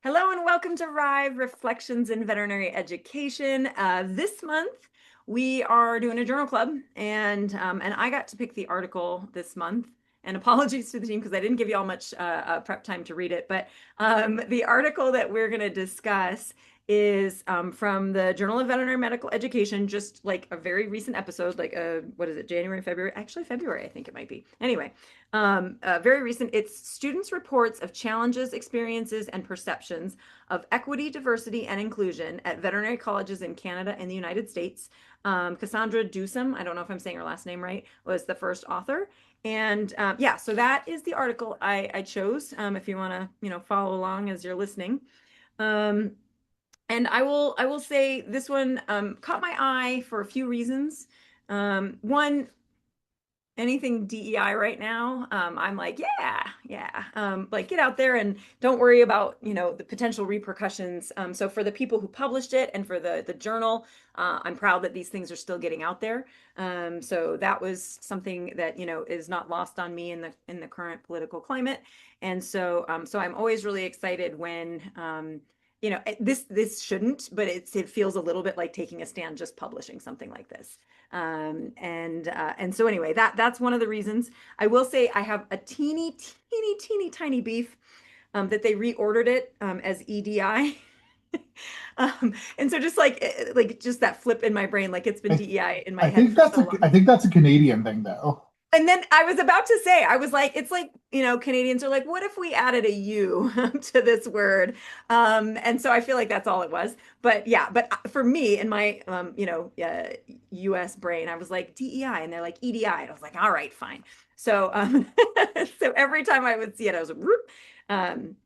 Hello and welcome to RIVE Reflections in Veterinary Education. This month we are doing a journal club, and I got to pick the article this month. And apologies to the team because I didn't give you all much prep time to read it. But the article that we're going to discuss is from the Journal of Veterinary Medical Education, just like a very recent episode, like what is it, January, February? Actually, February, I think it might be. Anyway, very recent. It's students' reports of challenges, experiences, and perceptions of equity, diversity, and inclusion at veterinary colleges in Canada and the United States. Cassandra Dusum, I don't know if I'm saying her last name right, was the first author. And yeah, so that is the article I chose. If you want to, follow along as you're listening. Um, and I will say this one caught my eye for a few reasons. One, anything DEI right now, I'm like, yeah, like get out there and don't worry about, the potential repercussions. So for the people who published it and for the journal, I'm proud that these things are still getting out there. So that was something that, is not lost on me in the current political climate. And so I'm always really excited when, this shouldn't, but it feels a little bit like taking a stand just publishing something like this. And so anyway, that's one of the reasons. I will say I have a teeny tiny beef that they reordered it as EDI. And so just like just that flip in my brain, like it's been I, DEI in my I head think for that's so a I long. think that's a Canadian thing though. And then I was about to say, I was like, it's like, Canadians are like, what if we added a U to this word? And so I feel like that's all it was. But yeah, but for me in my, US brain, I was like DEI and they're like EDI. And I was like, all right, fine. So, so every time I would see it, I was like, whoop.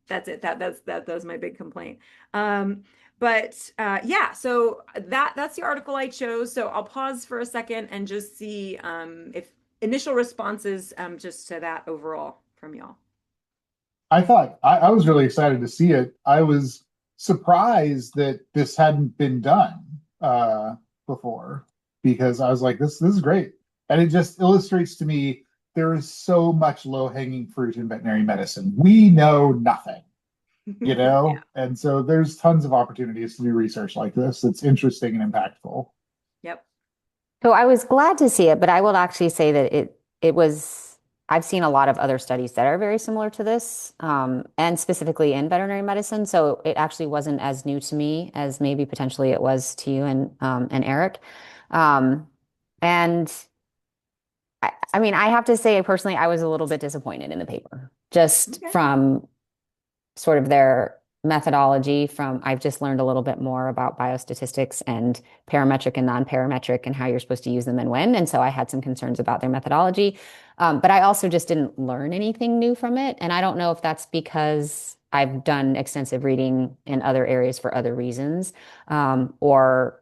That's it. That was my big complaint. But yeah, so that's the article I chose. So I'll pause for a second and just see if initial responses just to that overall from y'all. I was really excited to see it. I was surprised that this hadn't been done before because I was like, this is great. And it just illustrates to me there is so much low-hanging fruit in veterinary medicine. We know nothing, Yeah. And so there's tons of opportunities to do research like this. It's interesting and impactful. Yep. So I was glad to see it, but I will actually say that it was I've seen a lot of other studies that are very similar to this, and specifically in veterinary medicine. So it actually wasn't as new to me as maybe potentially it was to you and Eric. Um, and I mean, I have to say personally, I was a little bit disappointed in the paper, just Okay. from sort of their methodology. From I've just learned a little bit more about biostatistics and parametric and non-parametric and how you're supposed to use them and when. And so I had some concerns about their methodology. But I also just didn't learn anything new from it. And I don't know if that's because I've done extensive reading in other areas for other reasons, or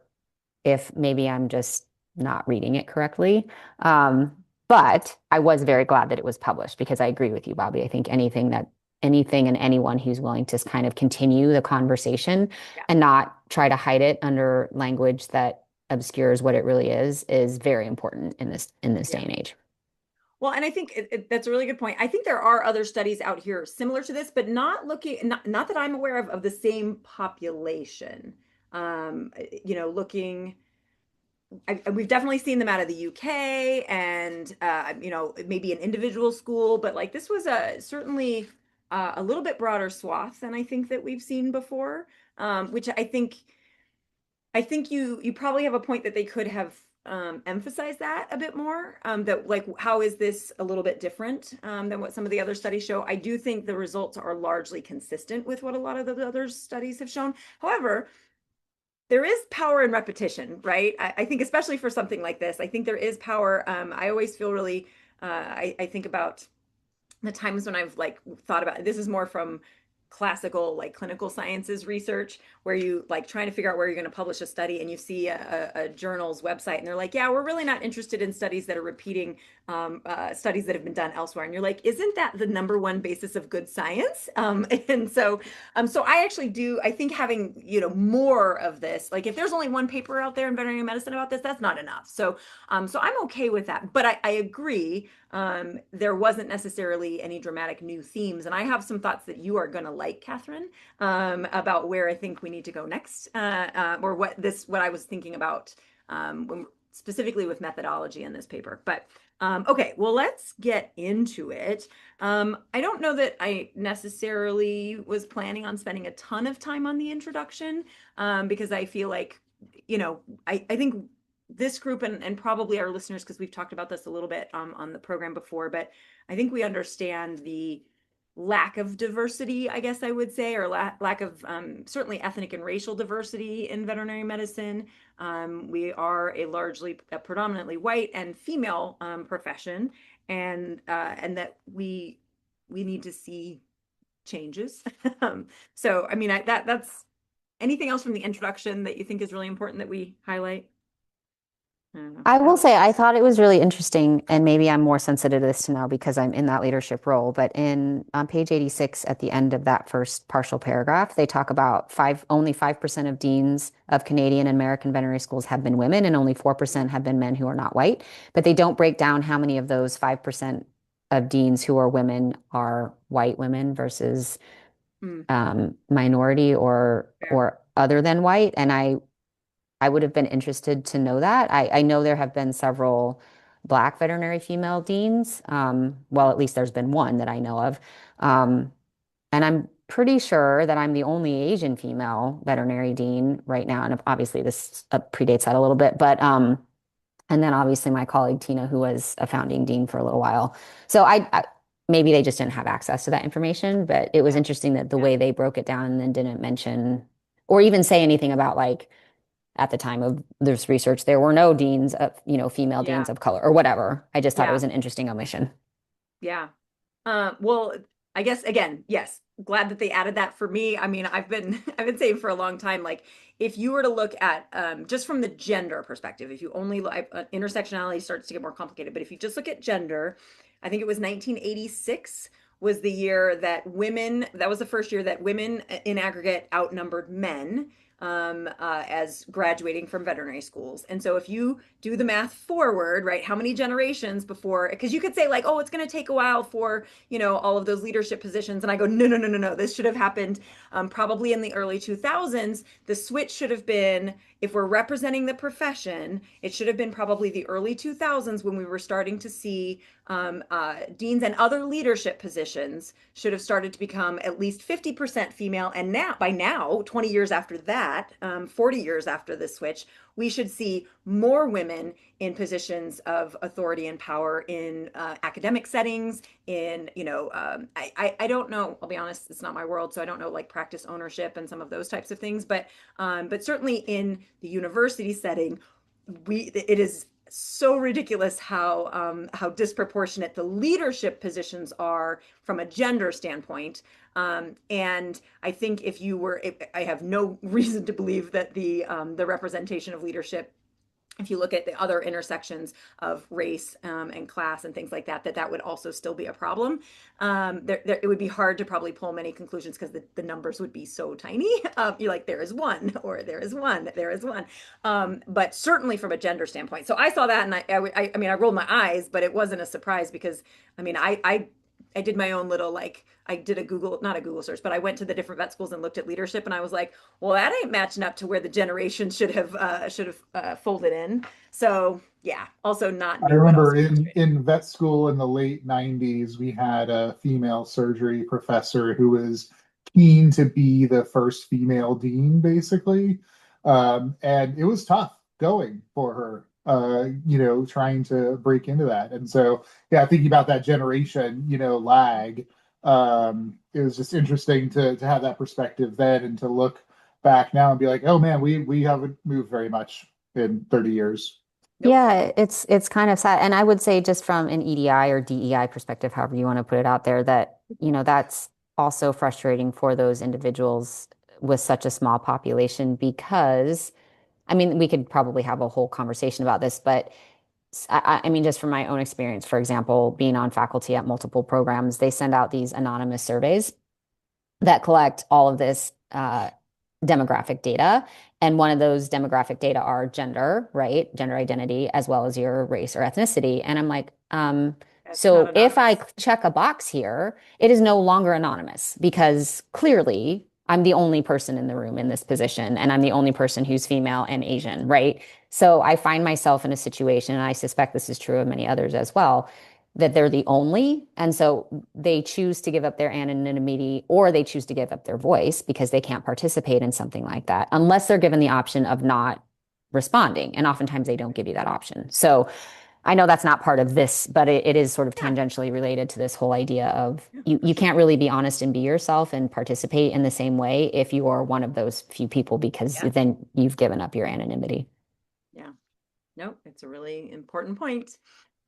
if maybe I'm just not reading it correctly. But I was very glad that it was published because I agree with you, Bobby. I think anything and anyone who's willing to kind of continue the conversation Yeah. and not try to hide it under language that obscures what it really is very important in this day Yeah. and age. Well, and I think that's a really good point. I think there are other studies out here similar to this, but not that I'm aware of the same population. Looking we've definitely seen them out of the UK and maybe an individual school, but like this was certainly a little bit broader swath than I think that we've seen before. Which I think you probably have a point that they could have emphasized that a bit more. That like how is this a little bit different than what some of the other studies show? I do think the results are largely consistent with what a lot of the other studies have shown. However, there is power in repetition, right? I think especially for something like this, I think there is power. I always feel really, I think about the times when I've like thought about this is more from classical like clinical sciences research where you like trying to figure out where you're going to publish a study and you see a journal's website and they're like, yeah, we're really not interested in studies that are repeating studies that have been done elsewhere. And you're like, isn't that the number one basis of good science? And so I actually do, I think having, more of this, like if there's only one paper out there in veterinary medicine about this, that's not enough. So I'm okay with that. But I agree there wasn't necessarily any dramatic new themes. And I have some thoughts that you are going to like Catherine, about where I think we need to go next, or what I was thinking about specifically with methodology in this paper. But okay, well, let's get into it. I don't know that I necessarily was planning on spending a ton of time on the introduction, because I feel like, I think this group and probably our listeners, because we've talked about this a little bit on the program before, but I think we understand the lack of diversity, I guess I would say, or lack of certainly ethnic and racial diversity in veterinary medicine. We are a predominantly white and female profession, and that we need to see changes. So, I mean, that's anything else from the introduction that you think is really important that we highlight? I don't know. I will say I thought it was really interesting, and maybe I'm more sensitive to this now because I'm in that leadership role. But in on page 86, at the end of that first partial paragraph, they talk about only 5% of deans of Canadian and American veterinary schools have been women, and only 4% have been men who are not white. But they don't break down how many of those 5% of deans who are women are white women versus Mm, minority fair. or other than white. And I would have been interested to know that. I know there have been several Black veterinary female deans. Well, Mm, at least there's been one that I know of. Um, and I'm pretty sure that I'm the only Asian female veterinary dean right now. And obviously this predates that a little bit, but and then obviously my colleague Tina, who was a founding dean for a little while. So maybe they just didn't have access to that information, but it was yeah, interesting that the yeah, way they broke it down and then didn't mention or even say anything about like at the time of this research, there were no deans of, female deans yeah, of color or whatever. I just thought it yeah, was an interesting omission. yeah. Well, I guess again, yes, glad that they added that for me. I mean, I've been saying for a long time, like if you were to look at just from the gender perspective, if you only look, intersectionality starts to get more complicated, but if you just look at gender, I think it was 1986 was the year that was the first year that women in aggregate outnumbered men as graduating from veterinary schools. And so if you do the math forward, right, how many generations before, because you could say like, oh, it's going to take a while for, all of those leadership positions. And I go, no, no, no, no, no. This should have happened probably in the early 2000s. The switch should have been, if we're representing the profession, it should have been probably the early 2000s when we were starting to see deans and other leadership positions should have started to become at least 50% female. And now, by now, 20 years after that, 40 years after the switch, we should see more women in positions of authority and power in academic settings. I don't know. I'll be honest, it's not my world, so I don't know like practice ownership and some of those types of things. But certainly in the university setting, it is so ridiculous how disproportionate the leadership positions are from a gender standpoint. And I think I have no reason to believe that the representation of leadership, if you look at the other intersections of race and class and things like that, that would also still be a problem. It would be hard to probably pull many conclusions because the numbers would be so tiny. You're like, there is one, or there is one, there is one. But certainly from a gender standpoint. So I saw that and I mean, I rolled my eyes, but it wasn't a surprise because I mean, I did my own little like I did not a Google search, but I went to the different vet schools and looked at leadership, and I was like, well, that ain't matching up to where the generation should have folded in. So yeah, also not I new, but remember also in vet school in the late 90s, we had a female surgery professor who was keen to be the first female dean, basically. And it was tough going for her, trying to break into that. And so, yeah, thinking about that generation, lag, it was just interesting to have that perspective then and to look back now and be like, oh man, we haven't moved very much in 30 years. nope. Yeah, it's kind of sad. And I would say just from an EDI or DEI perspective, however you want to put it out there, that, that's also frustrating for those individuals with such a small population because, I mean, we could probably have a whole conversation about this, but I mean, just from my own experience, for example, being on faculty at multiple programs, they send out these anonymous surveys that collect all of this demographic data. And one of those demographic data are gender, right? Gender identity, as well as your race or ethnicity. And I'm like, It's not So if I anonymous. check a box here, it is no longer anonymous because clearly I'm the only person in the room in this position and I'm the only person who's female and Asian, right? So I find myself in a situation, and I suspect this is true of many others as well, that they're the only. And so they choose to give up their anonymity or they choose to give up their voice because they can't participate in something like that unless they're given the option of not responding. And oftentimes they don't give you that option. So I know that's not part of this, but it is sort of Yeah, tangentially related to this whole idea of yeah, you, for you sure. can't really be honest and be yourself and participate in the same way if you are one of those few people, because Yeah, then you've given up your anonymity. yeah. No, it's a really important point.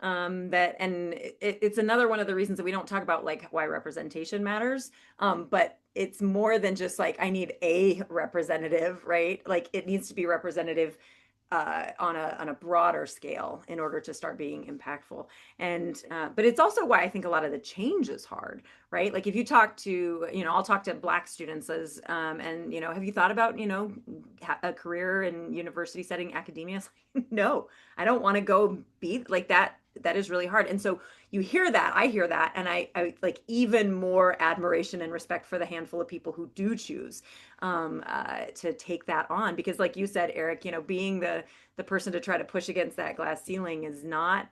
That and it's another one of the reasons that we don't talk about like why representation matters. But it's more than just like I need a representative, right? Like it needs to be representative on a broader scale in order to start being impactful. And but it's also why I think a lot of the change is hard, right? Like if you talk to, I'll talk to Black students as, and have you thought about, a career in university setting academia? No, I don't want to go be like that. That is really hard. And so you hear that, I hear that, and I like even more admiration and respect for the handful of people who do choose to take that on. Because like you said, Eric, being the person to try to push against that glass ceiling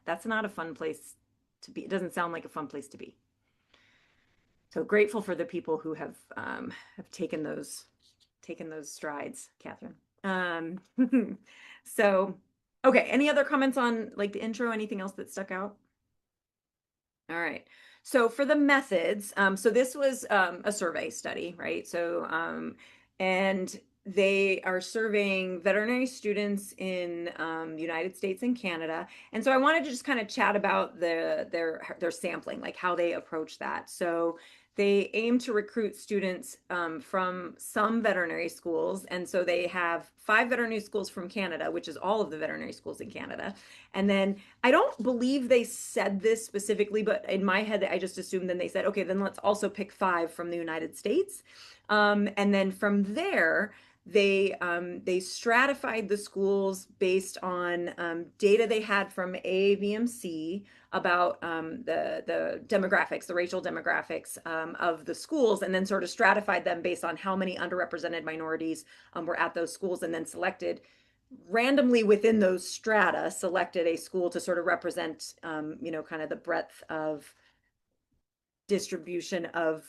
that's not a fun place to be. It doesn't sound like a fun place to be. So grateful for the people who have taken those strides, Catherine. So okay, any other comments on like the intro? Anything else that stuck out? All right. So for the methods, so this was a survey study, right? And they are surveying veterinary students in the United States and Canada. And so I wanted to just kind of chat about their sampling, like how they approach that. So they aim to recruit students from some veterinary schools. And so they have 5 veterinary schools from Canada, which is all of the veterinary schools in Canada. And then I don't believe they said this specifically, but in my head, I just assumed then they said, okay, then let's also pick 5 from the United States. And then from there, they stratified the schools based on data they had from AVMC about the demographics, the racial demographics of the schools, and then sort of stratified them based on how many underrepresented minorities were at those schools, and then selected randomly within those strata, selected a school to sort of represent, kind of the breadth of distribution of,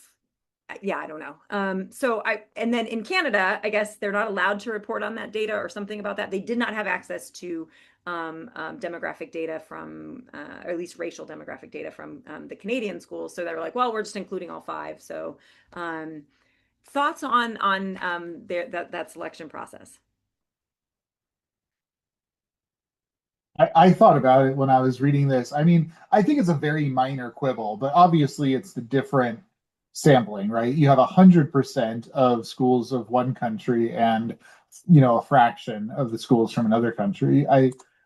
yeah, I don't know. And then in Canada, I guess they're not allowed to report on that data or something about that. They did not have access to demographic data from, or at least racial demographic data from the Canadian schools. So they were like, well, we're just including all 5. So thoughts on that selection process? I thought about it when I was reading this. I mean, I think it's a very minor quibble, but obviously it's the different sampling, right? You have 100% of schools of one country and a fraction of the schools from another country.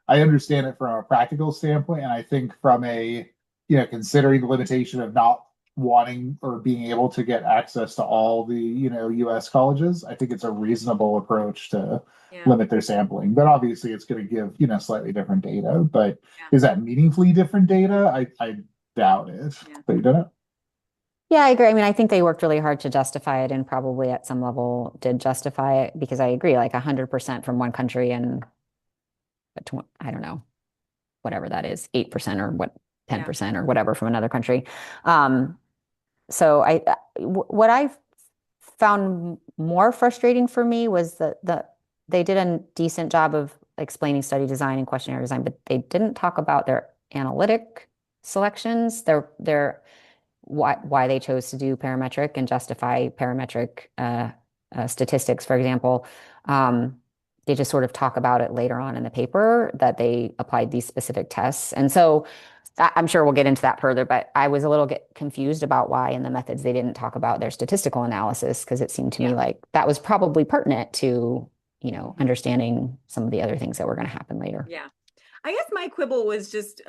I understand it from a practical standpoint, and I think from a considering the limitation of not wanting or being able to get access to all the US colleges, I think it's a reasonable approach to Yeah, limit their sampling. But obviously, it's going to give slightly different data. But yeah, is that meaningfully different data? I doubt it. yeah. But you don't know. Yeah, I agree. I mean, I think they worked really hard to justify it and probably at some level did justify it because I agree, like 100% from one country and I don't know, whatever that is, 8% or what, Yeah. 10% or whatever from another country. Um, so what I found more frustrating for me was that they did a decent job of explaining study design and questionnaire design, but they didn't talk about their analytic selections, their why they chose to do parametric and justify parametric statistics, for example. They just sort of talk about it later on in the paper that they applied these specific tests. And so I'm sure we'll get into that further, but I was a little get confused about why in the methods they didn't talk about their statistical analysis because it seemed to me Yeah. like that was probably pertinent to, Mhm. understanding some of the other things that were going to happen later. Yeah. I guess my quibble was just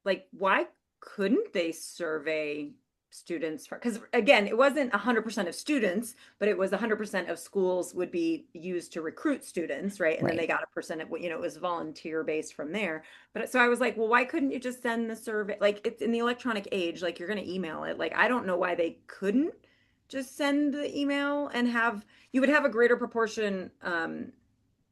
like why couldn't they survey students from, because again, it wasn't 100% of students, but it was 100% of schools would be used to recruit students, right? And then they Right. got a percent of, it was volunteer based from there. But so I was like, well, why couldn't you just send the survey? Like it's in the electronic age, like you're going to email it. Like I don't know why they couldn't just send the email and you would have a greater proportion,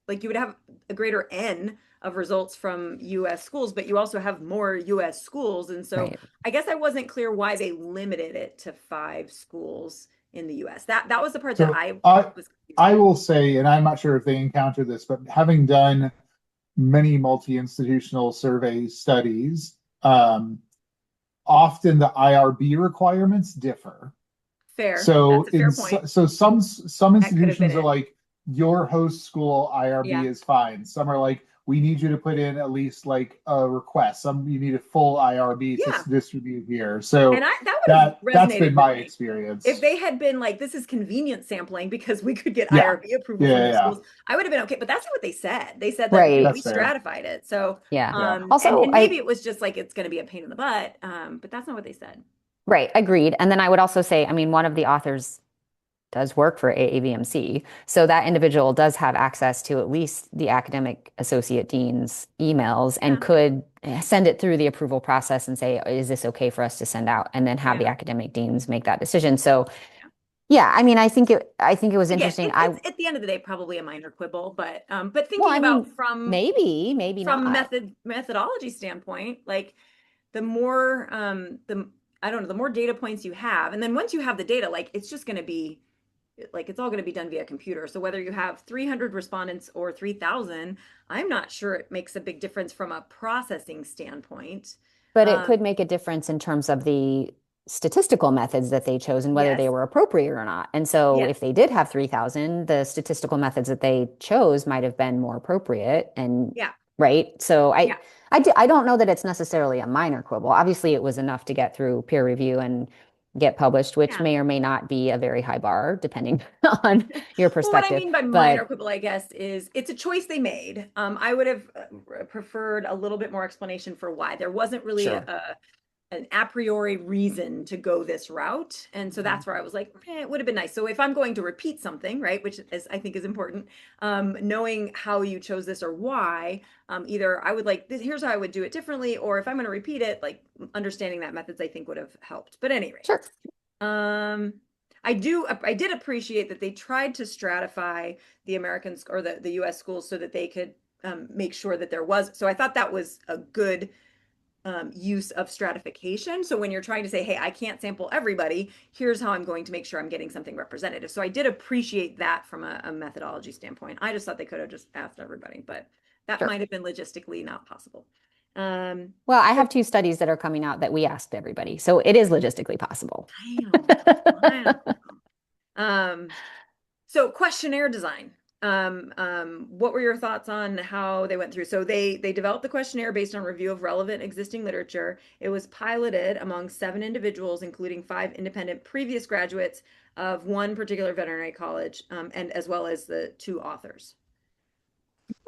like you would have a greater N of results from US schools, but you also have more US schools. And so Right. I guess I wasn't clear why they limited it to 5 schools in the US. That was the part that So I I was confused I by. will say, and I'm not sure if they encounter this, but having done many multi-institutional survey studies, often the IRB requirements differ. Fair. So That's a fair point. some That could have been institutions are it. like your host school IRB Yeah. is fine. Some are like we need you to put in at least like a request. Some you need a full IRB to Yeah. distribute here. And So that would have that's been resonated with my me. If experience. they had been like, this is convenient sampling because we could get Yeah. IRB approval Yeah, from yeah, your yeah. schools, I would have been okay. But that's not what they said. They said that we Right. That's fair. stratified it. So, Yeah. Yeah. Also, and maybe it was just like it's going to be a pain in the butt. But that's not what they said. right, agreed. And then I would also say, I mean, one of the authors does work for AAVMC. So that individual does have access to at least the academic associate dean's emails and Yeah. could send it through the approval process and say, is this okay for us to send out? And then have the Yeah. academic deans make that decision. So yeah, I mean, I think it was Again, interesting. it's at the end of the day probably a minor quibble, but Well, thinking I about mean, maybe from not. methodology standpoint, like the more the I don't know, the more data points you have, and then once you have the data, like it's just going to be like it's all going to be done via computer. So whether you have 300 respondents or 3,000, I'm not sure it makes a big difference from a processing standpoint. But it Um, could make a difference in terms of the statistical methods that they chose and whether they yes, were appropriate or not. And so yes, if they did have 3,000, the statistical methods that they chose might have been more appropriate and yeah, right. So yeah, I don't know that it's necessarily a minor quibble. Obviously, it was enough to get through peer review and get published, which yeah. may or may not be a very high bar depending on your Well, what I perspective. mean by minor But quibble, I guess, is it's a choice they made. I would have preferred a little bit more explanation for why. There wasn't really sure. an a priori reason to go this route. And so Mhm. that's where I was like, it would have been nice. So if I'm going to repeat something, right, which is I think is important, knowing how you chose this or why, either I would like this, here's how I would do it differently, or if I'm going to repeat it, like understanding that methods I think would have helped. But anyway, Sure. um, I did appreciate that they tried to stratify the Americans or the US schools so that they could make sure that there was. So I thought that was a good use of stratification. So when you're trying to say, hey, I can't sample everybody, here's how I'm going to make sure I'm getting something representative. So I did appreciate that from a methodology standpoint. I just thought they could have just asked everybody, but that Sure. might have been logistically not possible. Um, Well, I so have two studies that are coming out that we asked everybody. So it is logistically possible. I know, I know. Um, so questionnaire design. What were your thoughts on how they went through? So they developed the questionnaire based on review of relevant existing literature. It was piloted among 7 individuals, including 5 independent previous graduates of one particular veterinary college, and as well as the 2 authors.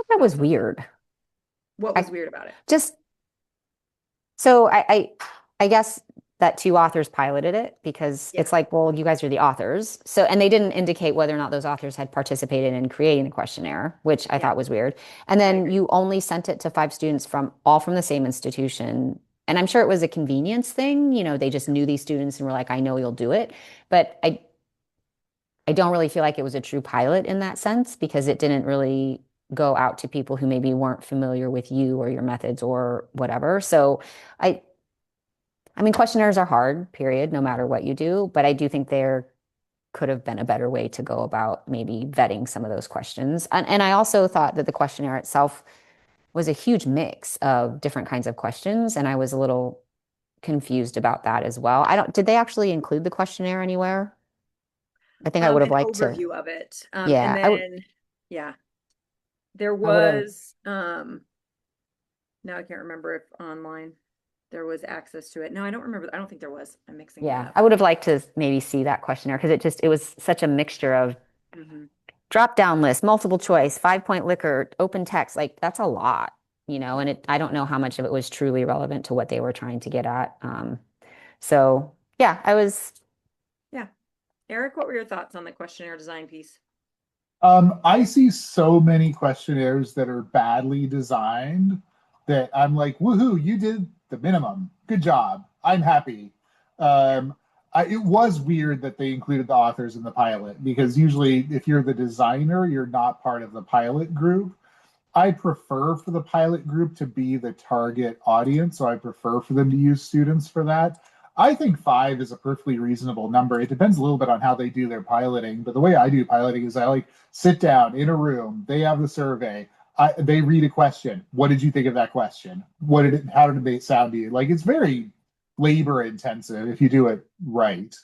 That was Thoughts on weird. what I was weird about it? just so I guess that 2 authors piloted it because Yeah, it's like, well, you guys are the authors. So, and they didn't indicate whether or not those authors had participated in creating the questionnaire, which I yeah, thought was weird. And I then agree. you only sent it to 5 students from all from the same institution. And I'm sure it was a convenience thing. They just knew these students and were like, I know you'll do it. But I don't really feel like it was a true pilot in that sense because it didn't really go out to people who maybe weren't familiar with you or your methods or whatever. So I I mean questionnaires are hard, period, no matter what you do, but I do think there could have been a better way to go about maybe vetting some of those questions. And I also thought that the questionnaire itself was a huge mix of different kinds of questions, and I was a little confused about that as well. I don't, did they actually include the questionnaire anywhere? I think I would have An liked to. overview of it. And Yeah, then, yeah, there I would have. was, now I can't remember if online there was access to it. No, I don't remember. I don't think there was. I'm mixing that Yeah, up. I would have liked to maybe see that questionnaire because it was such a mixture of Mhm. drop down list, multiple choice, 5 point liquor, open text. Like that's a lot, and I don't know how much of it was truly relevant to what they were trying to get at. So Yeah, I was. Yeah. Eric, what were your thoughts on the questionnaire design piece? I see so many questionnaires that are badly designed that I'm like, woohoo, you did the minimum. Good job. I'm happy. Yeah. Um, it was weird that they included the authors in the pilot because usually, if you're the designer, you're not part of the pilot group. I prefer for the pilot group to be the target audience, so I prefer for them to use students for that. I think five is a perfectly reasonable number. It depends a little bit on how they do their piloting, but the way I do piloting is I like sit down in a room, they have the survey, they read a question. What did you think of that question? How did it sound to you? Like it's very labor intensive if you do it right.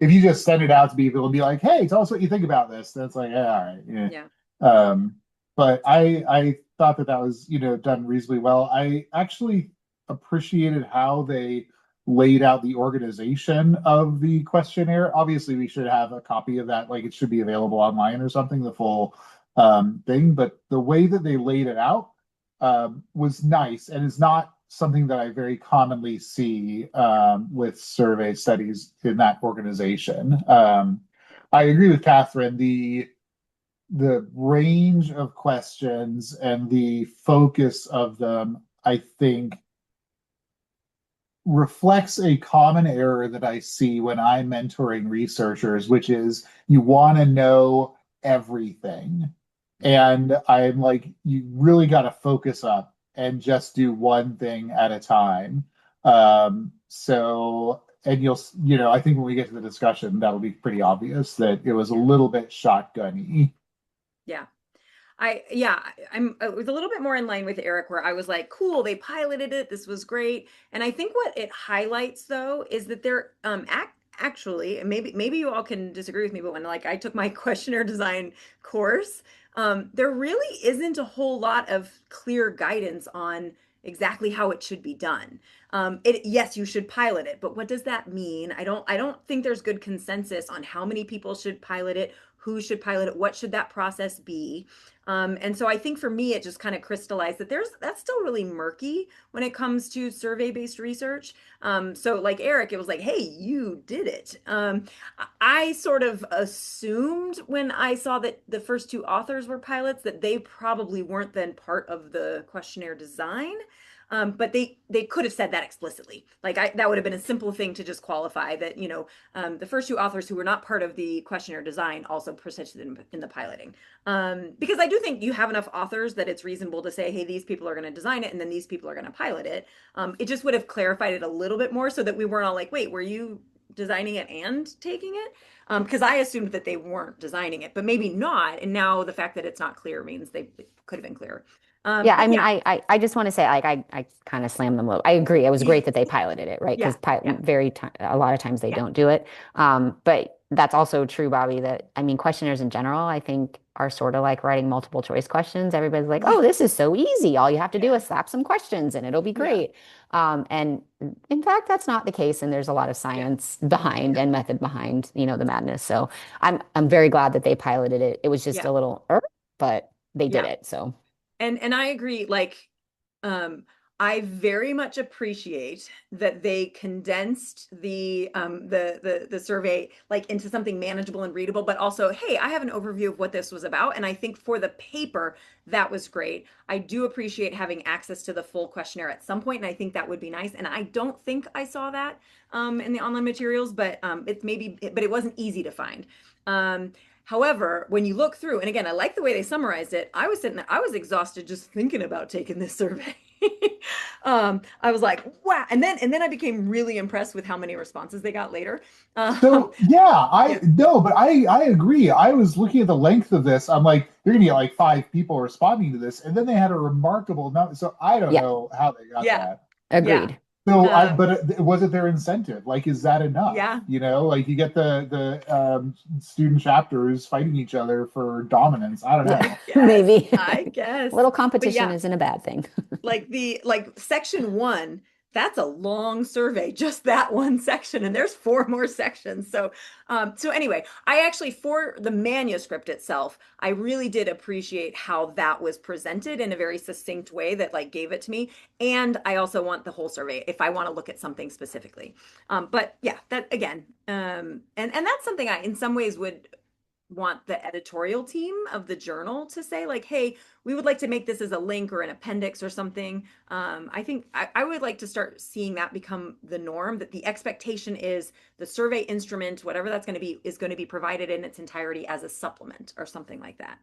If you just send it out to people and be like, "Hey, tell us what you think about this," that's like, yeah, all right, yeah. Yeah. Um, but I thought that that was, done reasonably well. I actually appreciated how they laid out the organization of the questionnaire. Obviously, we should have a copy of that, like it should be available online or something, the full thing. But the way that they laid it out was nice and is not something that I very commonly see with survey studies in that organization. I agree with Catherine. The range of questions and the focus of them, I think, reflects a common error that I see when I'm mentoring researchers, which is you want to know everything. And I'm like, you really got to focus up and just do one thing at a time. And I think when we get to the discussion, that'll be pretty obvious that it was a Yeah. little bit shotgunny. Yeah. I was a little bit more in line with Eric where I was like, cool, they piloted it. This was great. And I think what it highlights though is that they're actually, and maybe you all can disagree with me, but when like I took my questionnaire design course, there really isn't a whole lot of clear guidance on exactly how it should be done. Yes, you should pilot it, but what does that mean? I don't think there's good consensus on how many people should pilot it, who should pilot it, what should that process be. And so I think for me, it just kind of crystallized that that's still really murky when it comes to survey-based research. So like Eric, it was like, hey, you did it. I sort of assumed when I saw that the first two authors were pilots that they probably weren't then part of the questionnaire design. But they could have said that explicitly. Like that would have been a simple thing to just qualify that, the first two authors who were not part of the questionnaire design also persisted in the piloting. Because I do think you have enough authors that it's reasonable to say, hey, these people are going to design it and then these people are going to pilot it. It just would have clarified it a little bit more so that we weren't all like, wait, were you designing it and taking it? Because I assumed that they weren't designing it, but maybe not. And now the fact that it's not clear means they could have been clearer. Yeah, I But mean, yeah, I just want to say, like, I kind of slammed them a little. I agree. It was great that they piloted it, right? yeah, Because yeah, a lot of times they yeah, don't do it. But that's also true, Bobby, that I mean, questionnaires in general, I think are sort of like writing multiple choice questions. Everybody's like, yeah, oh, this is so easy. All you have to do yeah, is slap some questions and it'll be yeah, great. And in fact, that's not the case. And there's a lot of yeah, science behind yeah, and method behind, the madness. So I'm very glad that they piloted it. It was just yeah, a little, but they did yeah. it. So And I agree, like, um, I very much appreciate that they condensed the survey like into something manageable and readable, but also, hey, I have an overview of what this was about. And I think for the paper, that was great. I do appreciate having access to the full questionnaire at some point, and I think that would be nice. And I don't think I saw that in the online materials, but but it wasn't easy to find. Um, However, when you look through, and again, I like the way they summarized it. I was sitting there, I was exhausted just thinking about taking this survey. I was like, wow. And then I became really impressed with how many responses they got later. Um, So yeah, I yeah, no, but I agree. I was looking at the length of this. I'm like, you're gonna get like five people responding to this, and then they had a remarkable number. So I don't yeah, know how they got yeah, that. yeah, agreed. So um, but was it their incentive? Like, is that enough? yeah, Like you get the student chapters fighting each other for dominance. I don't Yeah, know. yes, maybe. I A guess. little But competition yeah, isn't a bad thing. like section one. that's a long survey, just that one section, and there's 4 more sections. So anyway, I actually, for the manuscript itself, I really did appreciate how that was presented in a very succinct way that like gave it to me. And I also want the whole survey if I want to look at something specifically. But yeah, that again, and that's something I, in some ways, would want the editorial team of the journal to say like, hey, we would like to make this as a link or an appendix or something. I think I would like to start seeing that become the norm, that the expectation is the survey instrument, whatever that's going to be, is going to be provided in its entirety as a supplement or something like that.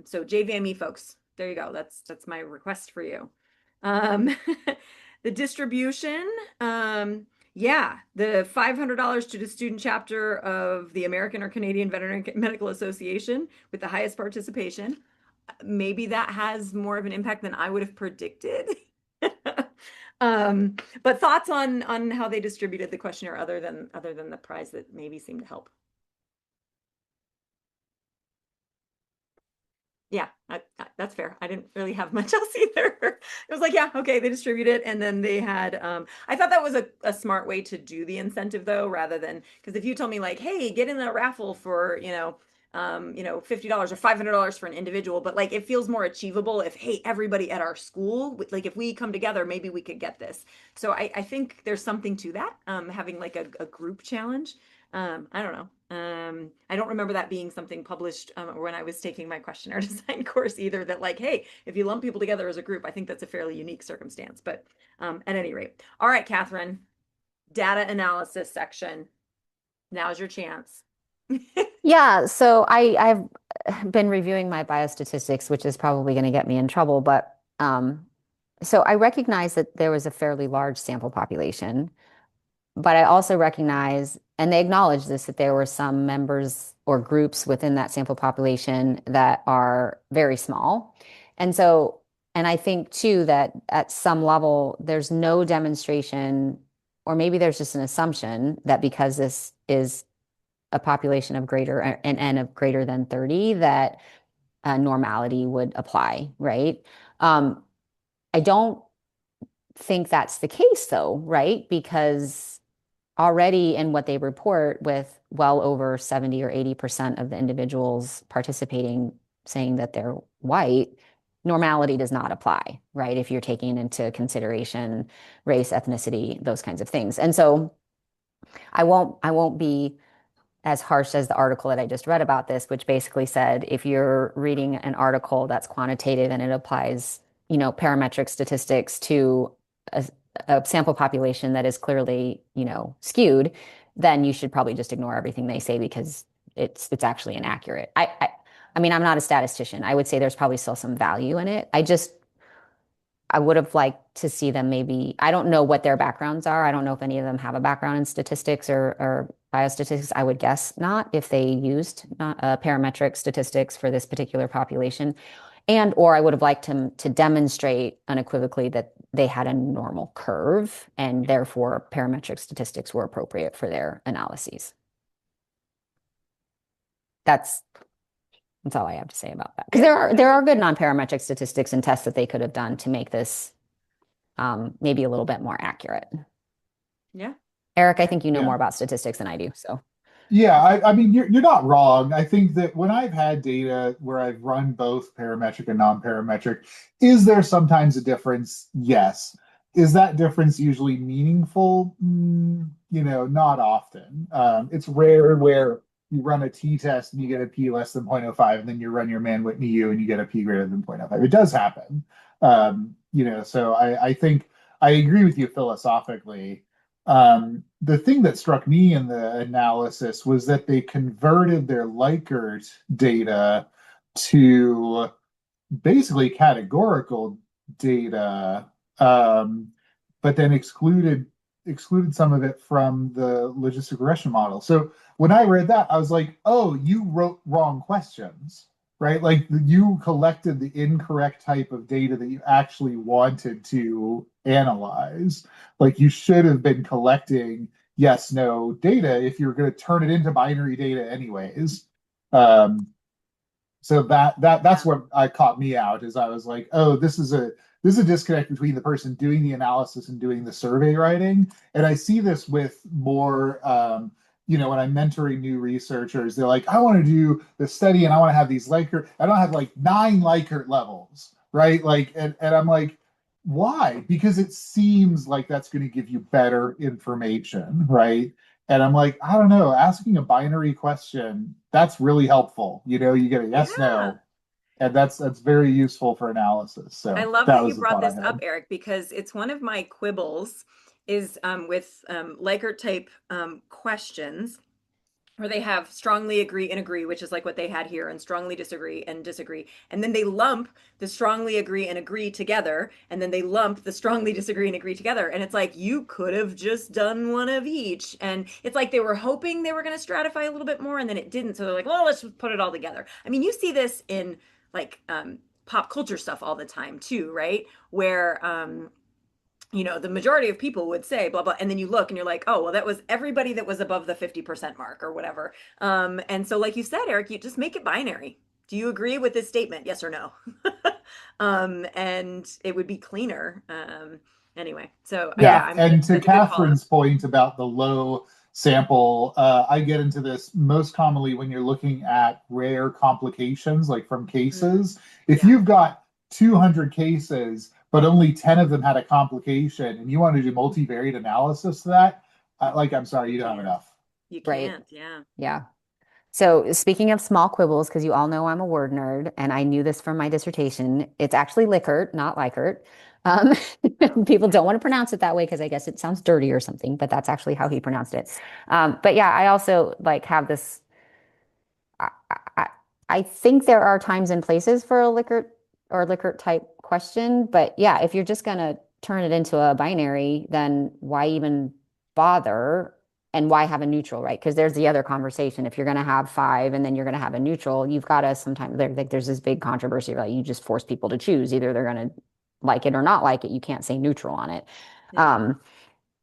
So JVME folks, there you go. That's my request for you. Um, the distribution, yeah, the $500 to the student chapter of the American or Canadian Veterinary Medical Association with the highest participation. Maybe that has more of an impact than I would have predicted. But thoughts on how they distributed the questionnaire other than the prize that maybe seemed to help. Yeah, that's fair. I didn't really have much else either. It was like, yeah, okay, they distribute it. And then they had, I thought that was a smart way to do the incentive though, rather than, because if you told me like, hey, get in the raffle for, $50 or $500 for an individual, but like it feels more achievable if, hey, everybody at our school, like if we come together, maybe we could get this. So I think there's something to that, having like a group challenge. I don't know. I don't remember that being something published when I was taking my questionnaire design course either, that like, hey, if you lump people together as a group, I think that's a fairly unique circumstance. But at any rate. All right, Catherine, data analysis section. Now's your chance. Yeah, so I've been reviewing my biostatistics, which is probably going to get me in trouble, but so I recognize that there was a fairly large sample population, but I also recognize, and they acknowledge this, that there were some members or groups within that sample population that are very small. And so, and I think too that at some level, there's no demonstration, or maybe there's just an assumption that because this is a population of greater, an N of greater than 30, that normality would apply, right? I don't think that's the case though, right? Because already in what they report, with well over 70 or 80% of the individuals participating saying that they're white, normality does not apply, right? If you're taking into consideration race, ethnicity, those kinds of things. And so I won't be as harsh as the article that I just read about this, which basically said if you're reading an article that's quantitative and it applies, parametric statistics to a, a sample population that is clearly, skewed, then you should probably just ignore everything they say because it's actually inaccurate. I mean, I'm not a statistician. I would say there's probably still some value in it. I would have liked to see them maybe, I don't know what their backgrounds are. I don't know if any of them have a background in statistics or biostatistics. I would guess not if they used parametric statistics for this particular population. And or I would have liked him to demonstrate unequivocally that they had a normal curve and therefore parametric statistics were appropriate for their analyses. That's that's all I have to say about that. Because there are good non-parametric statistics and tests that they could have done to make this maybe a little bit more accurate. Yeah. Eric, I think you know Yeah. more about statistics than I do. So Yeah, I mean you're not wrong. I think that when I've had data where I've run both parametric and non-parametric, is there sometimes a difference? Yes. Is that difference usually meaningful? Not often. It's rare where you run a t-test and you get a p less than 0.05, and then you run your Mann-Whitney U and you get a p greater than 0.05. It does happen. So I think I agree with you philosophically. The thing that struck me in the analysis was that they converted their Likert data to basically categorical data, but then excluded some of it from the logistic regression model. So when I read that, I was like, oh, you wrote wrong questions, right? Like you collected the incorrect type of data that you actually wanted to analyze. Like you should have been collecting yes, no data if you're going to turn it into binary data anyways. So that's what I caught me out is I was like, oh, this is this is a disconnect between the person doing the analysis and doing the survey writing. And I see this with more, when I'm mentoring new researchers, they're like, I want to do the study and I want to have these Likert, I don't have like 9 Likert levels, right? Like, and I'm like, why? Because it seems like that's going to give you better information, right? And I'm like, I don't know, asking a binary question, that's really helpful. You get a yes, Yeah. no, and that's very useful for analysis. I So love that that you was the brought thought I this up, had. Eric, because it's one of my quibbles is with Likert type questions where they have strongly agree and agree, which is like what they had here, and strongly disagree and disagree. And then they lump the strongly agree and agree together, and then they lump the strongly disagree and agree together. And it's like, you could have just done one of each. And it's like they were hoping they were going to stratify a little bit more, and then it didn't. So they're like, well, let's just put it all together. I mean, you see this in like pop culture stuff all the time too, right? Where the majority of people would say blah blah, and then you look and you're like, oh well, that was everybody that was above the 50% mark or whatever. And so like you said, Eric, you just make it binary. Do you agree with this statement, yes or no? And it would be cleaner. Anyway, so yeah, Yeah, I'm and to that's a good call out. Catherine's point about the low sample, I get into this most commonly when you're looking at rare complications, like from Mm, cases. If yeah, you've got 200 cases, but only 10 of them had a complication, and you want to do multivariate analysis to that, I'm sorry, you you don't have can't. enough. You Right. can't. Yeah. Yeah. So speaking of small quibbles, because you all know I'm a word nerd, and I knew this from my dissertation, it's actually Likert, not Likert. Um, Oh, people yeah. don't want to pronounce it that way because I guess it sounds dirty or something, but that's actually how he pronounced it. But yeah, I also like have this. I, I, I think there are times and places for a Likert or Likert type question, but yeah, if you're just gonna turn it into a binary, then why even bother? And why have a neutral, right? Because there's the other conversation. If you're going to have 5 and then you're going to have a neutral, you've got to sometimes there's this big controversy, right? You just force people to choose. Either they're going to like it or not like it. You can't say neutral on it. Yeah. Um,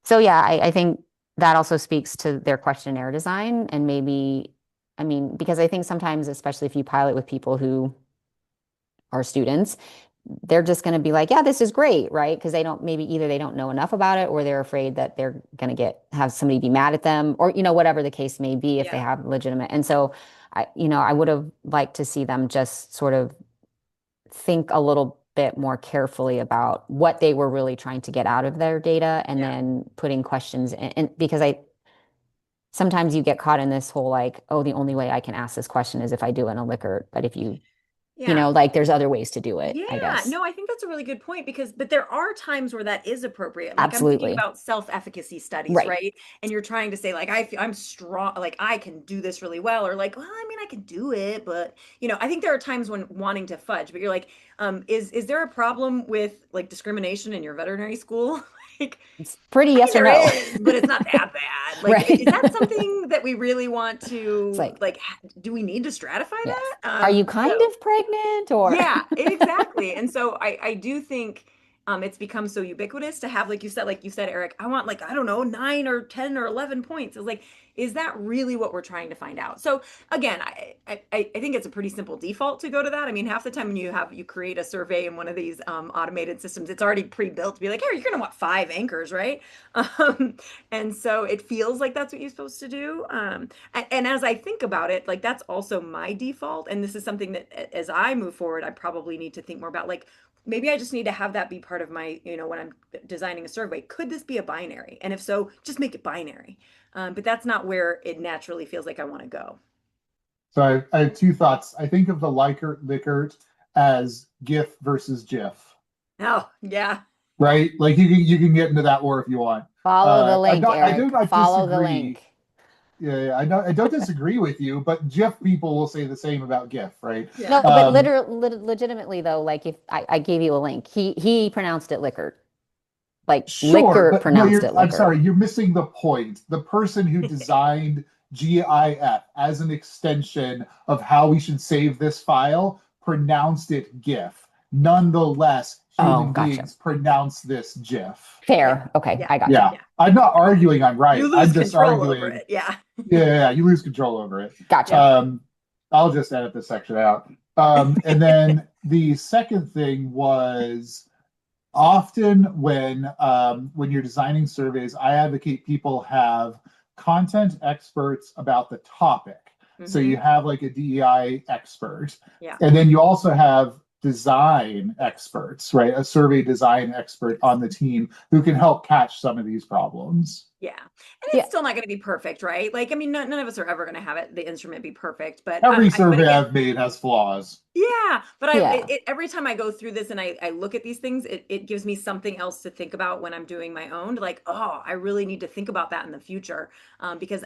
so yeah, I think that also speaks to their questionnaire design and maybe, I mean, because I think sometimes, especially if you pilot with people who are students, they're just going to be like, yeah, this is great, right? Because they don't, maybe either they don't know enough about it or they're afraid that they're going to have somebody be mad at them or, whatever the case may be if they Yeah. have legitimate. And so I would have liked to see them just sort of think a little bit more carefully about what they were really trying to get out of their data and Yeah. then putting questions in, and because I sometimes you get caught in this whole like, oh, the only way I can ask this question is if I do it in a Likert. But if Yeah. like there's other ways to do it, I Yeah, guess. no, I think that's a really good point but there are times where that is appropriate. Like I'm thinking Absolutely. about self-efficacy studies, Right. right? And you're trying to say like I'm strong, like I can do this really well, or like, well, I mean, I can do it, but I think there are times when wanting to fudge, but you're like, is there a problem with like discrimination in your veterinary school? Like, It's pretty I mean, yes or there no. is, but it's not that bad. Like, Right. is that something that we really want It's to like, like? Do we need to stratify yes. that? Are you kind of pregnant or Yeah, exactly. And so I do think it's become so ubiquitous to have, like you said, Eric, I want like, I don't know, 9 or 10 or 11 points. It's like, is that really what we're trying to find out? So again, I think it's a pretty simple default to go to that. I mean, half the time when you create a survey in one of these automated systems, it's already pre-built to be like, hey, you're gonna want 5 anchors, right? Um, and so it feels like that's what you're supposed to do. And as I think about it, like that's also my default. And this is something that as I move forward, I probably need to think more about like, maybe I just need to have that be part of my, when I'm designing a survey, could this be a binary? And if so, just make it binary. But that's not where it naturally feels like I want to go. So I have 2 thoughts. I think of the Likert as GIF versus GIF, Oh, yeah. right? Like you can get into that war if you want. follow the I'm link, not, I do Eric? not Follow the disagree. link. Yeah, I don't disagree with you, but GIF people will say the same about GIF, right? No, Yeah. but Um, legitimately though, like if I gave you a link, he pronounced it Likert. Like Sure, Lickert but no, pronounced it I'm Lickert. sorry, you're missing the point. The person who designed GIF as an extension of how we should save this file pronounced it GIF. Nonetheless, Oh, human gotcha. beings pronounce this GIF. Yeah. Fair. Okay, Yeah. I gotcha. Yeah, Yeah. I'm not arguing I'm right. You lose I'm just control over arguing, it. Yeah. yeah, you lose control over it. Gotcha. Yep. Um, I'll just edit this section out. And then the second thing was Often when you're designing surveys, I advocate people have content experts about the topic. So you Hmm. have like a DEI expert, Yeah. and then you also have design experts, right? A survey design expert Yes. on the team who can help catch some of these problems. Yeah. And it's Yeah. still not going to be perfect, right? Like, I mean, none of us are ever going to have the instrument be perfect, Every but survey again, I've made has flaws. yeah, but Yeah. every time I go through this and I look at these things, it gives me something else to think about when I'm doing my own. Like, oh, I really need to think about that in the future, because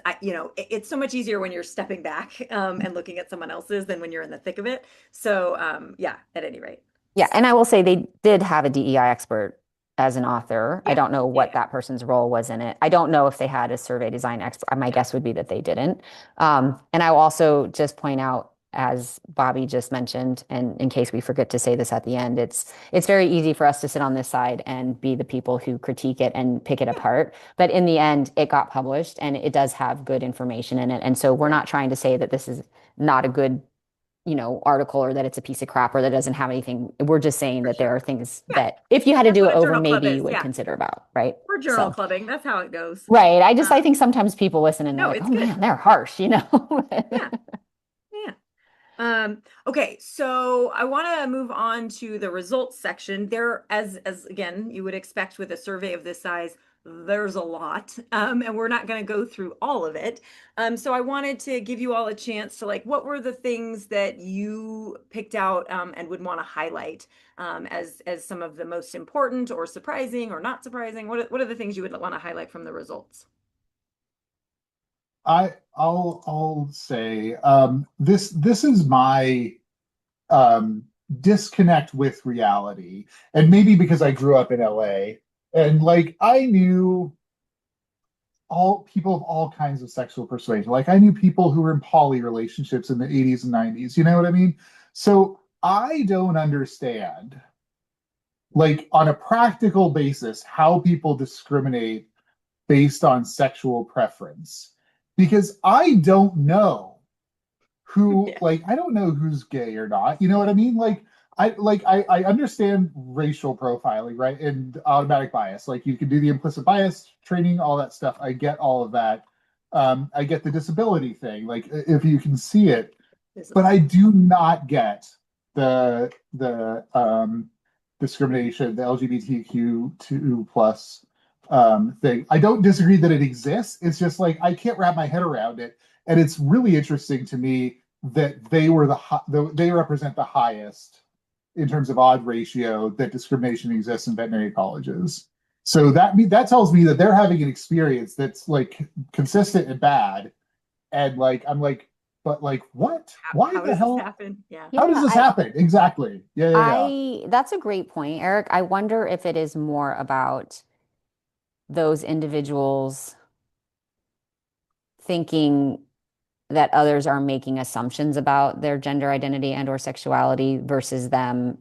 it's so much easier when you're stepping back, and looking at someone else's than when you're in the thick of it. So, yeah, at any rate, Yeah, and I will say they did have a DEI expert as an author. I yeah, don't know yeah, what yeah. that person's role was in it. I don't know if they had a survey design expert. My Yeah. guess would be that they didn't. And I will also just point out, as Bobby just mentioned, and in case we forget to say this at the end, it's very easy for us to sit on this side and be the people who critique it and pick it Yeah. apart. But in the end, it got published and it does have good information in it. And so we're Yeah. not trying to say that this is not a good article or that it's a piece of crap or that doesn't have anything. We're just saying For that there are sure. things Yeah. that if you had to That's do what it a over, journal club maybe is. you would Yeah. consider about, right? We're journal So, clubbing. That's how it goes. right. I just, I Um, think sometimes people listen and they're no, like, it's oh good. man, they're harsh. Yeah. Yeah. Okay, so I want to move on to the results section. There, as again, you would expect with a survey of this size, there's a lot, and we're not going to go through all of it. So I wanted to give you all a chance to, like, what were the things that you picked out, and would want to highlight, as some of the most important or surprising or not surprising? What are the things you would want to highlight from the results? I'll say this is my um, disconnect with reality, and maybe because I grew up in LA and like I knew all people of all kinds of sexual persuasion. Like I knew people who were in poly relationships in the 80s and 90s. You know what I mean? So I don't understand, like on a practical basis, how people discriminate based on sexual preference because I don't know who Yeah. like I don't know who's gay or not. You know what I mean? I understand racial profiling, right? And automatic bias. Like you can do the implicit bias training, all that stuff. I get all of that. I get the disability thing, like if you can see it, but I Visible. do not get the discrimination, the LGBTQ2 plus thing. I don't disagree that it exists. It's just like I can't wrap my head around it, and it's really interesting to me that they represent the highest in terms of odd ratio that discrimination exists in veterinary colleges. So that tells me that they're having an experience that's like consistent and bad, and like I'm like, but like what? Why How the does this hell? happen? Yeah. How does Yeah, this happen? Exactly. Yeah. that's a great point, Eric. I wonder if it is more about those individuals thinking that others are making assumptions about their gender identity and or sexuality versus them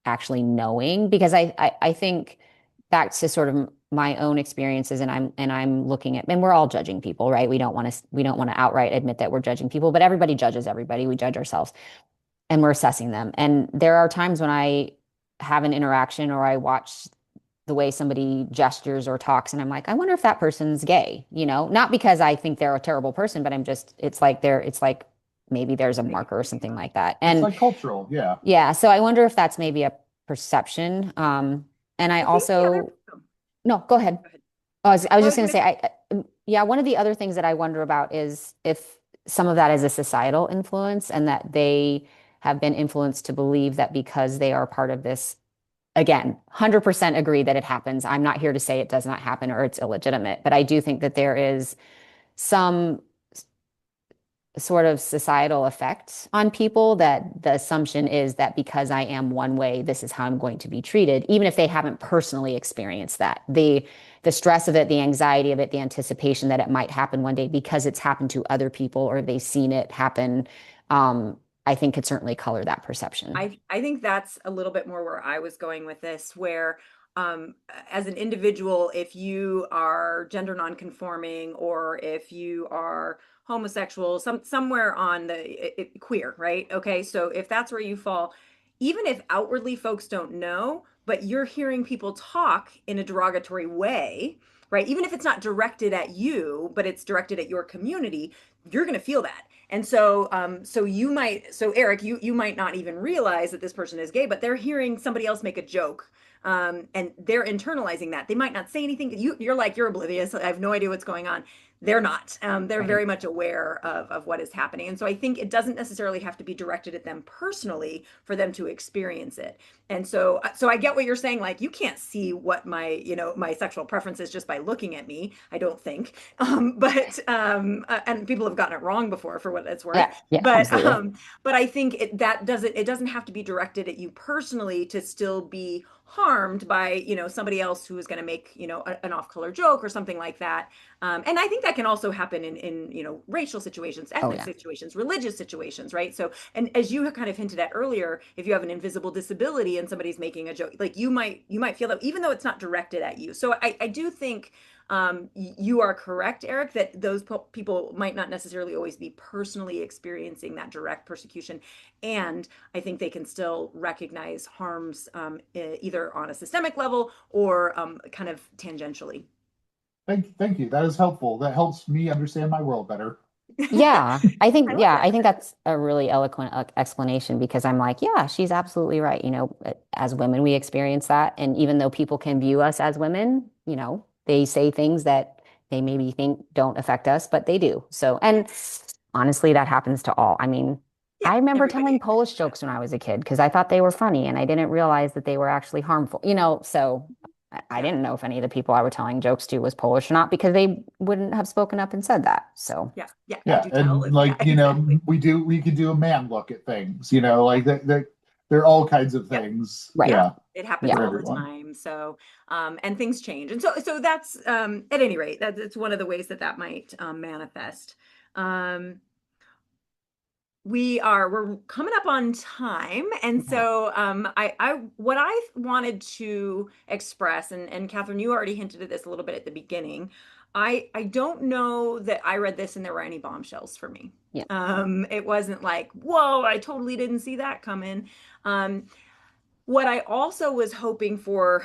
actually knowing, because I think back to sort of my own experiences, and I'm looking at, and we're all judging people, right? We don't want to outright admit that we're judging people, but everybody judges everybody. We judge ourselves and we're assessing them. And there are times when I have an interaction or I watch the way somebody gestures or talks and I'm like, I wonder if that person's gay, not because I think they're a terrible person, but it's like maybe there's a Maybe marker or thinking something about. like that. It's And like cultural. Yeah. yeah, so I wonder if that's maybe a perception. And I I think the other, also, oh, no, go ahead. go ahead. I was Well, I just was going to gonna, say, yeah, one of the other things that I wonder about is if some of that is a societal influence and that they have been influenced to believe that because they are part of this, again, 100% agree that it happens. I'm not here to say it does not happen or it's illegitimate, but I do think that there is some sort of societal effects on people that the assumption is that because I am one way, this is how I'm going to be treated, even if they haven't personally experienced that. The stress of it, the anxiety of it, the anticipation that it might happen one day because it's happened to other people or they've seen it happen, I think could certainly color that perception. I think that's a little bit more where I was going with this, where, as an individual, if you are gender nonconforming or if you are homosexual, somewhere on the queer, right? Okay, so if that's where you fall, even if outwardly folks don't know, but you're hearing people talk in a derogatory way, right? Even if it's not directed at you, but it's directed at your community, you're going to feel that. And so, so Eric, you might not even realize that this person is gay, but they're hearing somebody else make a joke, and they're internalizing that. They might not say anything. You're like, you're oblivious. I have no idea what's going on. They're not. They're Right. very much aware of what is happening. And so I think it doesn't necessarily have to be directed at them personally for them to experience it. And so I get what you're saying. Like, you can't see what my, my sexual preference is just by looking at me, I don't think. And people have gotten it wrong before, for what it's worth. Yeah, yeah, But absolutely. but I think it doesn't have to be directed at you personally to still be harmed by, somebody else who is going to make, an off-color joke or something like that. And I think that can also happen in racial situations, Oh ethnic yeah. situations, religious situations, right? So, and as you kind of hinted at earlier, if you have an invisible disability and somebody's making a joke, like you might feel that even though it's not directed at you. So I do think you are correct, Eric, that those people might not necessarily always be personally experiencing that direct persecution. And I think they can still recognize harms, either on a systemic level or kind of tangentially. Thank you. That is helpful. That helps me understand my world better. I love I that. think that's a really eloquent explanation because I'm like, yeah, she's absolutely right. As women, we experience that. And even though people can view us as women, they say things that they maybe think don't affect us, but they do. So, Yeah. and honestly, that happens to all. I mean, Yeah. I remember telling Everybody. Polish jokes when I was a kid because I thought they were funny and I didn't realize that they were actually harmful, so I Yeah. didn't know if any of the people I were telling jokes to was Polish or not because they wouldn't have spoken up and said that. So, Yeah. Yeah. Could Yeah, you tell? and Yeah, like, exactly. we could do a man look at things, like Yeah. that there are all kinds of Yep. things, right. Yeah. yeah, It happens Yeah. for all the everyone. time. So, and things change. And so that's, at any rate, that's one of the ways that might manifest. Um, we're coming up on time, and Yeah. so I what I wanted to express, and Catherine, you already hinted at this a little bit at the beginning. I don't know that I read this and there were any bombshells for me. Yeah. It wasn't like, whoa, I totally didn't see that coming. um what I also was hoping for,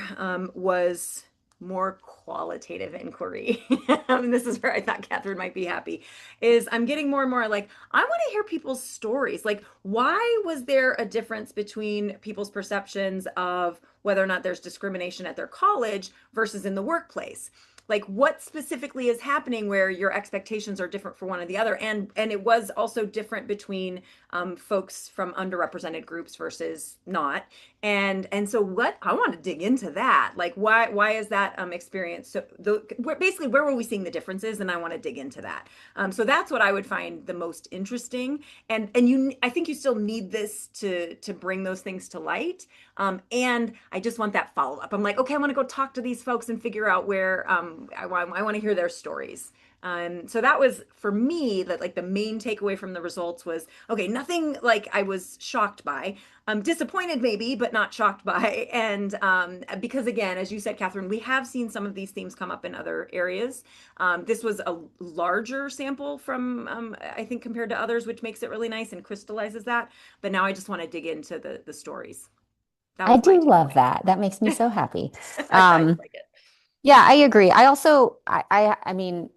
was more qualitative inquiry. And this is where I thought Catherine might be happy. Is I'm getting more and more like, I want to hear people's stories. Like, why was there a difference between people's perceptions of whether or not there's discrimination at their college versus in the workplace? Like, what specifically is happening where your expectations are different for one or the other? And it was also different between folks from underrepresented groups versus not. And so what I want to dig into that, like, why is that experience so basically, where were we seeing the differences, and I want to dig into that. So that's what I would find the most interesting. And I think you still need this to bring those things to light. And I just want that follow up. I'm like, okay, I want to go talk to these folks and figure out where, I want to hear their stories. So that was for me, that like the main takeaway from the results was, okay, nothing like I was shocked by. I'm disappointed maybe, but not shocked by. And because again, as you said, Catherine, we have seen some of these themes come up in other areas. This was a larger sample from, I think, compared to others, which makes it really nice and crystallizes that. But now I just want to dig into the stories. That I was my do love takeaway. that. That makes me so happy. I thought you'd Um, like it. yeah, I agree. I also, I mean,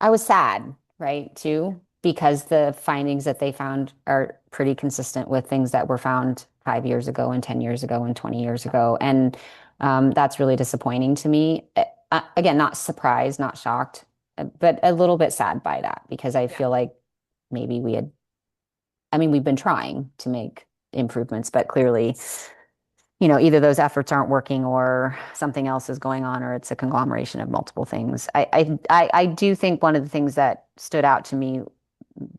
I was sad, right, too, because the findings that they found are pretty consistent with things that were found 5 years ago and 10 years ago and 20 years ago. And that's really disappointing to me. Again, not surprised, not shocked, but a little bit sad by that because I Yeah. feel like maybe I mean, we've been trying to make improvements, but clearly, either those efforts aren't working or something else is going on, or it's a conglomeration of multiple things. I do think one of the things that stood out to me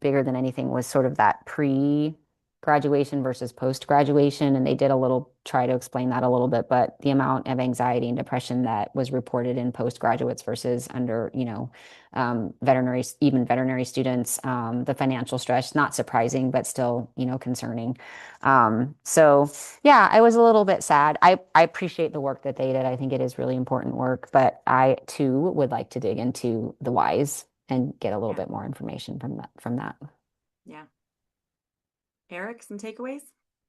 bigger than anything was sort of that pre-graduation versus post-graduation. And they did a little try to explain that a little bit, but the amount of anxiety and depression that was reported in postgraduates versus under, even veterinary students, the financial stress, not surprising, but still, concerning. So yeah, I was a little bit sad. I appreciate the work that they did. I think it is really important work, but I too would like to dig into the whys and get a little Yeah. bit more information from that. Yeah. Eric, some takeaways?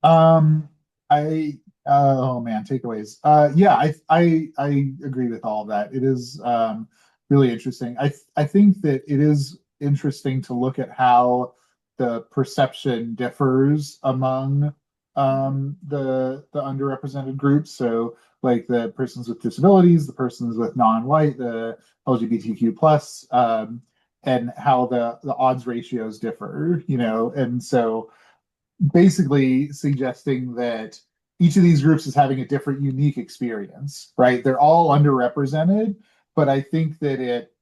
Um, I Oh man, takeaways. Yeah, I agree with all of that. It is really interesting. I think that it is interesting to look at how the perception differs among Mhm. the underrepresented groups. So like the persons with disabilities, the persons with non-white, the LGBTQ plus, and how the odds ratios differ, you know, and so basically suggesting that each of these groups is having a different, unique experience, right? They're all underrepresented, but I think that it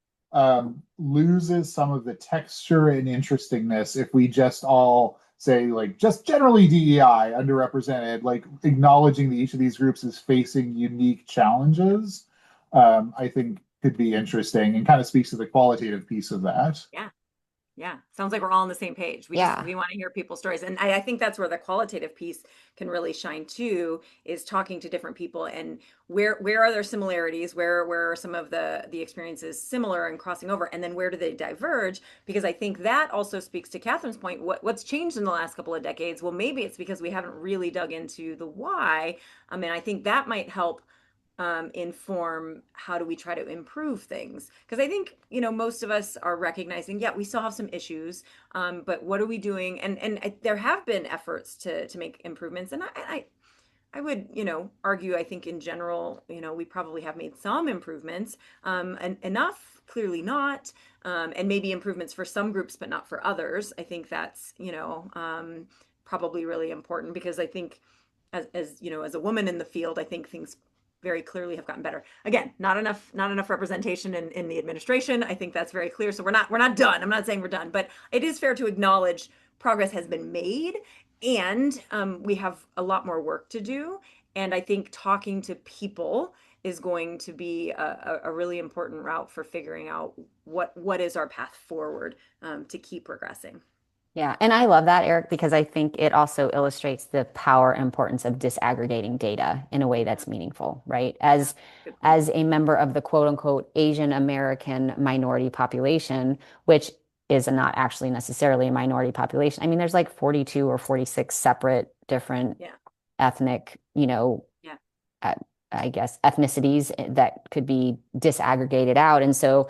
loses some of the texture and interestingness if we just all say, like, just generally DEI, underrepresented, like acknowledging that each of these groups is facing unique challenges, I think could be interesting and kind of speaks to the qualitative piece of that. Yeah. Yeah, sounds like we're all on the same page. Yeah. We want to hear people's stories. And I think that's where the qualitative piece can really shine too, is talking to different people and where are there similarities, where are some of the experiences similar and crossing over, and then where do they diverge? Because I think that also speaks to Catherine's point. What's changed in the last couple of decades? Well, maybe it's because we haven't really dug into the why. I mean, I think that might help inform how do we try to improve things, because I think most of us are recognizing, yeah, we still have some issues, but what are we doing? And there have been efforts to make improvements, and I would argue, I think in general we probably have made some improvements, and enough clearly not, and maybe improvements for some groups but not for others. I think that's probably really important, because I think as a woman in the field, I think things very clearly have gotten better. Again, not enough representation in the administration. I think that's very clear. So we're not done. I'm not saying we're done, but it is fair to acknowledge progress has been made, and we have a lot more work to do. And I think talking to people is going to be a really important route for figuring out what is our path forward, to keep progressing. Yeah, and I love that, Eric, because I think it also illustrates the power and importance of disaggregating data in a way Yeah, that's meaningful, right? yeah, good point. As a member of the quote unquote Asian American minority population, which is not actually necessarily a minority population. I mean, there's like 42 or 46 separate different Yeah, ethnic, yeah, uh, I guess ethnicities that could be disaggregated out. And so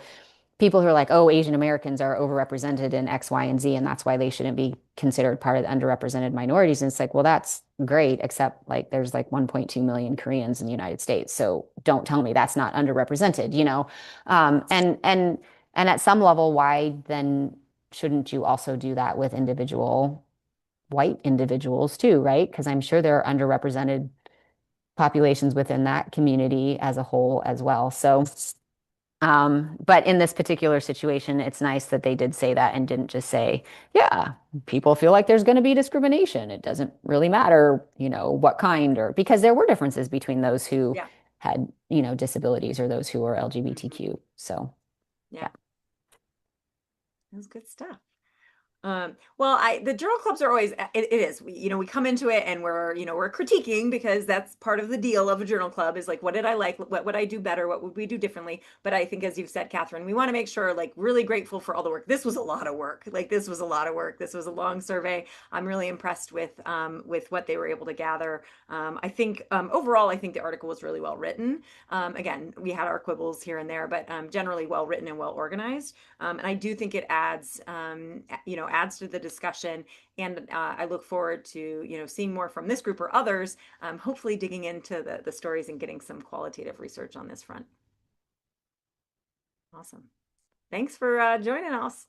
people who are like, oh, Asian Americans are overrepresented in X, Y, and Z, and that's why they shouldn't be considered part of the underrepresented minorities. And it's like, well, that's great, except like there's like 1.2 million Koreans in the United States. So don't tell me that's not underrepresented, you know? And at some level, why then shouldn't you also do that with individual white individuals too, right? Because I'm sure there are underrepresented populations within that community as a whole as well. So but in this particular situation, it's nice that they did say that and didn't just say, yeah, people feel like there's going to be discrimination. It doesn't really matter, what kind, or because there were differences between those who yeah. had, disabilities or those who were Mhm. LGBTQ. So, Yeah, yeah. that was good stuff. Well, the journal clubs are always, it is, we come into it and we're critiquing, because that's part of the deal of a journal club, is like, what did I like? What would I do better? What would we do differently? But I think, as you've said, Catherine, we want to make sure, like, really grateful for all the work. This was a lot of work. Like, this was a lot of work. This was a long survey. I'm really impressed with what they were able to gather. I think, overall, I think the article was really well written. Again, we had our quibbles here and there, but generally well written and well organized. And I do think it adds to the discussion. And I look forward to seeing more from this group or others. Hopefully, digging into the stories and getting some qualitative research on this front. Awesome. Thanks for joining us.